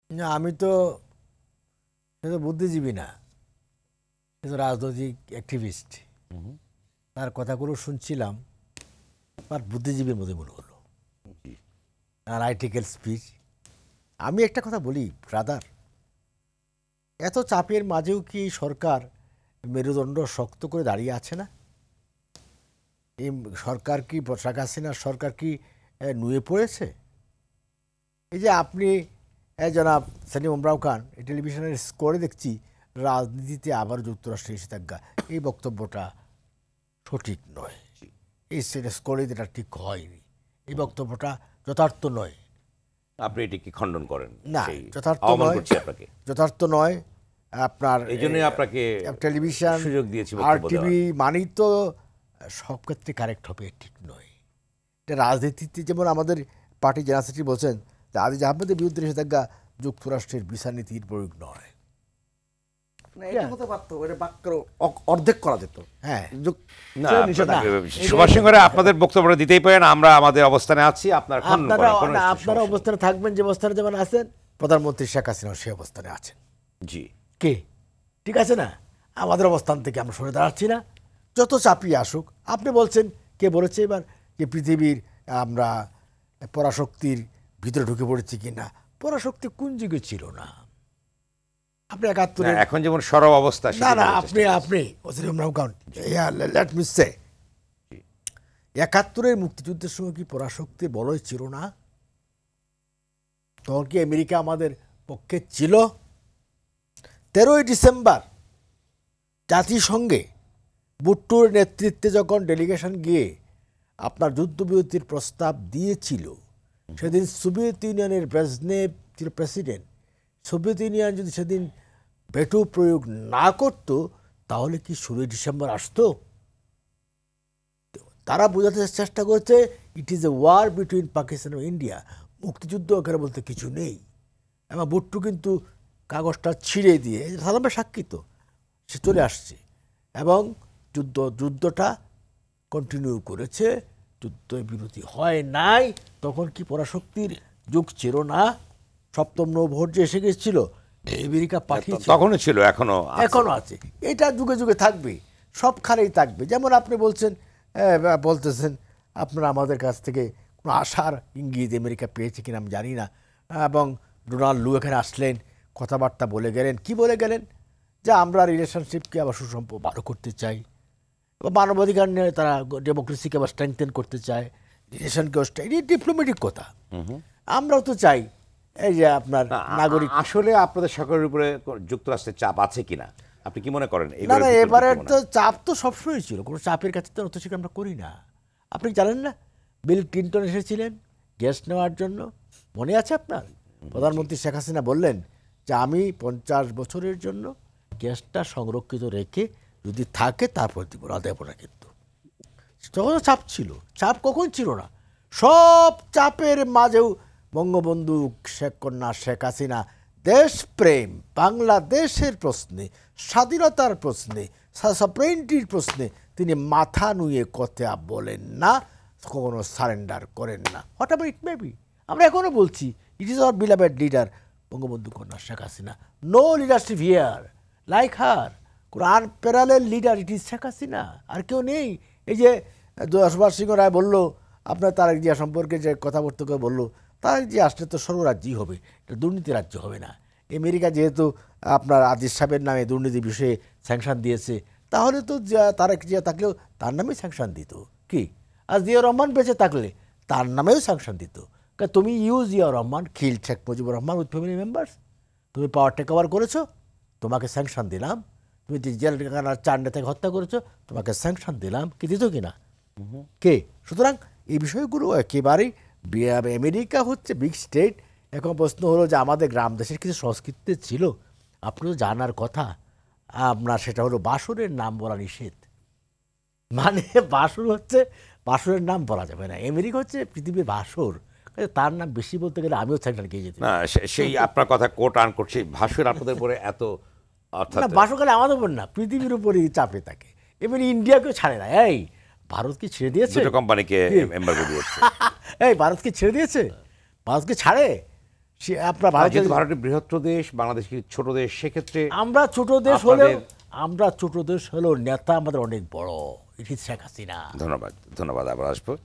না, আমি তো সে তো বুদ্ধিজীবী না, সে তো রাজনৈতিক অ্যাক্টিভিস্ট। তার কথাগুলো শুনছিলাম, আর বুদ্ধিজীবীর মধ্যে মনে হলো আর আর্টিকেল স্পিচ। আমি একটা কথা বলি ব্রাদার, এত চাপের মাঝেও কি সরকার মেরুদণ্ড শক্ত করে দাঁড়িয়ে আছে না? এই সরকার কি, শেখ হাসিনার সরকার কি নুয়ে পড়েছে? এই যে আপনি জনাব সানিম ওমরাও খান এই টেলিভিশনের স্কোরে দেখছি রাজনীতিতে আবার যুক্তরাষ্ট্রে নিষেধাজ্ঞা, এই বক্তব্যটা সঠিক নয়। এই স্কোরে এটা ঠিক হয়নি, এই বক্তব্যটা যথার্থ নয়। আপনি এটি কি খণ্ডন করেন? না, যথার্থ নয়, যথার্থ নয়। আপনার এই জন্যই আপনাকে টেলিভিশন সুযোগ দিয়েছি, আর টিভি মানেই তো সব ক্ষেত্রে কারেক্ট হবে, ঠিক নয়। এটা রাজনীতিতে যেমন আমাদের পার্টি জেনারেল সেক্রেটারি বলছেন যে আজিজ আহমেদের বিরুদ্ধে নিষেধাজ্ঞা যুক্তরাষ্ট্রের ভিসা নীতির প্রয়োগ নয়। অর্ধেক করা যেত। হ্যাঁ, সুভাষ সিংহরা আপনাদের বক্তব্যটা দিতেই পারেন, আমরা আমাদের অবস্থানে আছি, আপনারা অবস্থানে থাকবেন যে অবস্থানে যেমন আছেন। প্রধানমন্ত্রী শেখ হাসিনা সেই অবস্থানে আছেন। জি, কে ঠিক আছে না? আমাদের অবস্থান থেকে আমরা সরে দাঁড়াচ্ছি না, যত চাপিয়ে আসুক। আপনি বলছেন, কে বলেছে এবার যে পৃথিবীর আমরা পরাশক্তির ভিতরে ঢুকে পড়েছি কিনা? পরাশক্তি কোন যুগে ছিল না? আপনি ৭১ এখন যেমন সরব অবস্থা, না না, আপনি ৭১ মুক্তিযুদ্ধের সময় কি পরাশক্তির বলয় ছিল না? তখন কি আমেরিকা আমাদের পক্ষে ছিল? 13ই ডিসেম্বর জাতিসংঘে বুট্টুর নেতৃত্বে যখন ডেলিগেশন গিয়ে আপনার যুদ্ধবিরতির প্রস্তাব দিয়েছিল, সেদিন সোভিয়েত ইউনিয়নের ব্রেজনেভ ছিল প্রেসিডেন্ট। সোভিয়েত ইউনিয়ন যদি সেদিন ভেটো প্রয়োগ না করত, তাহলে কি 16ই ডিসেম্বর আসতো? তারা বোঝাতে চেষ্টা করছে it is a war between Pakistan ও ইন্ডিয়া। মুক্তিযুদ্ধ ওখানে বলতে কিছু নেই। এবং বুট্টু কিন্তু কাগজটা ছিঁড়ে দিয়ে, সালামের সাক্ষী তো, সে চলে আসছে এবং যুদ্ধটা কন্টিনিউ করেছে। যুদ্ধ বিরতি হয় নাই। তখন কি পরাশক্তির যুগ ছিল না? সপ্তম নৌভোট যে এসে গেছিল, আমেরিকা পাঠিয়েছে, তখনও ছিল, এখনো আছে। এটা যুগে যুগে থাকবে, সবখানেই থাকবে। যেমন আপনি বলতেছেন আপনারা আমাদের কাছ থেকে কোনো আশার ইঙ্গিত আমেরিকা পেয়েছে কিনা আমি জানি না। এবং ডোনাল্ড লু এখানে আসলেন, কথাবার্তা বলে গেলেন। কি বলে গেলেন? যে আমরা রিলেশনশিপকে আবার সুসম্পর্ক ভালো করতে চাই, মানবাধিকার নিয়ে তারা ডেমোক্রেসিকে আবার স্ট্রেংথেন করতে চায়, রিলেশনকে। এটি ডিপ্লোম্যাটিক কথা। আমরাও তো চাই এই যে আপনার নাগরিক। আসলে আপনাদের সরকারের উপরে যুক্তরাষ্ট্রের চাপ আছে কিনা আপনি কি মনে করেন? না না, এবারের তো চাপ তো সবসময় ছিল, কোনো চাপের কাছে তো অত শিকার আমরা করি না। আপনি জানেন না বিল ক্লিন্টন এসেছিলেন গ্যাস নেওয়ার জন্য, মনে আছে আপনার? প্রধানমন্ত্রী শেখ হাসিনা বললেন যে আমি 50 বছরের জন্য গ্যাসটা সংরক্ষিত রেখে যদি থাকে তারপর দিব, না দেব না। কিন্তু তখন চাপ ছিল। চাপ কখন ছিল না? সব চাপের মাঝেও বঙ্গবন্ধু শেখ কন্যা শেখ হাসিনা দেশপ্রেম, বাংলাদেশের প্রশ্নে, স্বাধীনতার প্রশ্নে, সভরেনিটির প্রশ্নে তিনি মাথা নুয়ে কথা বলেন না, কখনো সারেন্ডার করেন না। Whatever it may be. আমরা এখনো বলছি it is our beloved leader Bangabandhu কন্যা Sheikh Hasina. No leadership here like her. কোনো unparalleled leader it is Sheikh Hasina, আর কেউ নেই। এই যে সুভাষ সিংহ রায় বললো আপনার তারেক জিয়া সম্পর্কে যে কথাবার্তা করে বললো, তারেক জিয়া আসলে তো সর্বরাজ্যই হবে, এটা দুর্নীতি রাজ্য হবে না। আমেরিকা যেহেতু আপনার আজিজ সাহেবের নামে দুর্নীতি বিষয়ে স্যাংশন দিয়েছে, তাহলে তো তারেক জিয়া থাকলেও তার নামেই স্যাংশন দিত। কি আর জিয়া রহমান বেঁচে থাকলে তার নামেও স্যাংশন দিত। তুমি use Zia Rahman kill Sheikh Mujibur Rahman with family members, তুমি পাওয়ার টেক ওভার করেছো, তোমাকে স্যাংশন দিলাম। তুমি জেলখানার 4 নেতাকে হত্যা করেছো, তোমাকে স্যাংশন দিলাম। কি দিত কিনা? কে? সুতরাং এই বিষয়গুলো একেবারেই, আমেরিকা হচ্ছে বিগ স্টেট। এখন প্রশ্ন হলো যে আমাদের গ্রাম দেশের কিছু সংস্কৃতি ছিল, আপনি তো জানার কথা আপনার, সেটা হলো বাসরের নাম বলা নিষেধ। মানে বাসরের নাম বলা যাবে না। আমেরিকা হচ্ছে পৃথিবীর বাসর, তার নাম বেশি বলতে গেলে আমিও সেখানে গিয়ে যেতে না। সেই আপনার কথা কোট আন করছি, ভাসর আপনাদের উপরে এত, অর্থাৎ বাসরকালে আমাদের উপর না, পৃথিবীর উপরই চাপে থাকে। এমনি ইন্ডিয়াকেও ছাড়ে না। এই ভারতকে ছেড়ে দিয়েছে, দুটো কোম্পানিকে এমবার্গো দিয়েছে। এই ভারতকে ছেড়ে দিয়েছে, ভারতকে ছাড়ে। আপনার ভারতের যেহেতু ভারতের বৃহত্তর দেশ, বাংলাদেশ কি ছোট দেশ, সেক্ষেত্রে আমরা ছোট দেশ হলেও আপনাদের- নেতা আমাদের অনেক বড়। ইট ইজ শেখ হাসিনা। ধন্যবাদ আবার আসবো।